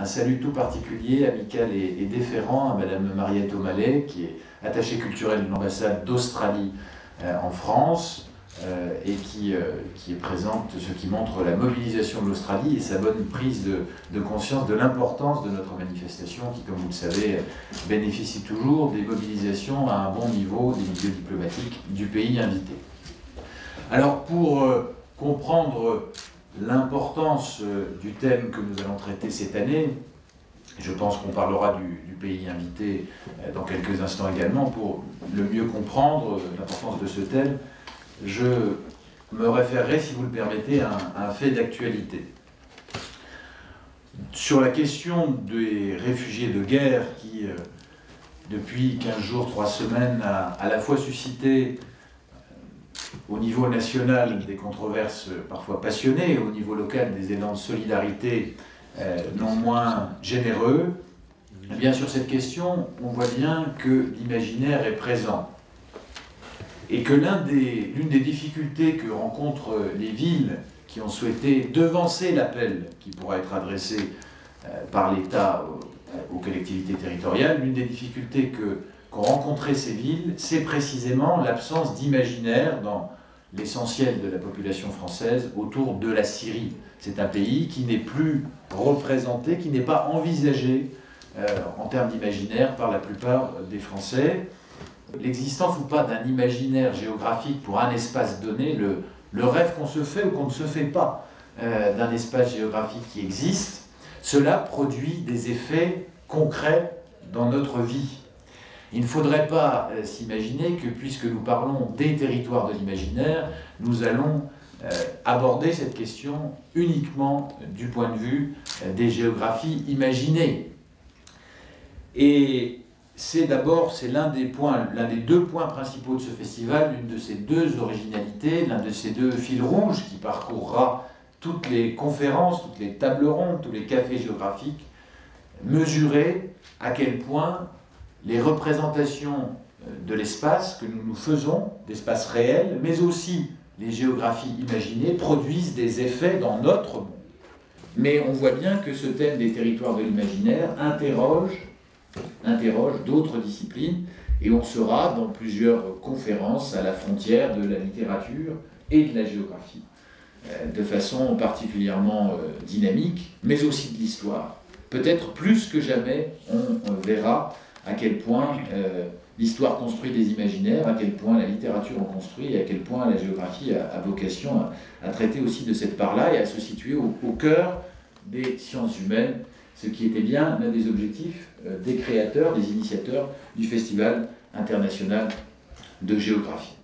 salut tout particulier, amical et déférent à Madame Mariette O'Malley, qui est attachée culturelle de l'ambassade d'Australie en France et qui est présente, ce qui montre la mobilisation de l'Australie et sa bonne prise de conscience de l'importance de notre manifestation qui, comme vous le savez, bénéficie toujours des mobilisations à un bon niveau des milieux diplomatiques du pays invité. Alors pour comprendre l'importance du thème que nous allons traiter cette année, je pense qu'on parlera du pays invité dans quelques instants également, pour le mieux comprendre l'importance de ce thème, je me référerai, si vous le permettez, à un fait d'actualité. Sur la question des réfugiés de guerre qui, depuis 15 jours, 3 semaines, a à la fois suscité au niveau national des controverses parfois passionnées, au niveau local des élans de solidarité non moins généreux, eh bien sur cette question, on voit bien que l'imaginaire est présent. Et que l'une des difficultés que rencontrent les villes qui ont souhaité devancer l'appel qui pourra être adressé par l'État aux collectivités territoriales, l'une des difficultés qu'ont rencontré ces villes, c'est précisément l'absence d'imaginaire dans l'essentiel de la population française autour de la Syrie. C'est un pays qui n'est plus représenté, qui n'est pas envisagé en termes d'imaginaire par la plupart des Français. L'existence ou pas d'un imaginaire géographique pour un espace donné, le rêve qu'on se fait ou qu'on ne se fait pas d'un espace géographique qui existe, cela produit des effets concrets dans notre vie. Il ne faudrait pas s'imaginer que, puisque nous parlons des territoires de l'imaginaire, nous allons aborder cette question uniquement du point de vue des géographies imaginées. Et c'est l'un des deux points principaux de ce festival, l'une de ces deux originalités, l'un de ces deux fils rouges qui parcourra toutes les conférences, toutes les tables rondes, tous les cafés géographiques, mesurer à quel point les représentations de l'espace que nous nous faisons, d'espace réel, mais aussi les géographies imaginées, produisent des effets dans notre monde. Mais on voit bien que ce thème des territoires de l'imaginaire interroge d'autres disciplines, et on sera dans plusieurs conférences à la frontière de la littérature et de la géographie, de façon particulièrement dynamique, mais aussi de l'histoire. Peut-être plus que jamais, on verra à quel point l'histoire construit des imaginaires, à quel point la littérature en construit, et à quel point la géographie a vocation à traiter aussi de cette part-là et à se situer au cœur des sciences humaines, ce qui était bien l'un des objectifs des créateurs, des initiateurs du Festival international de géographie.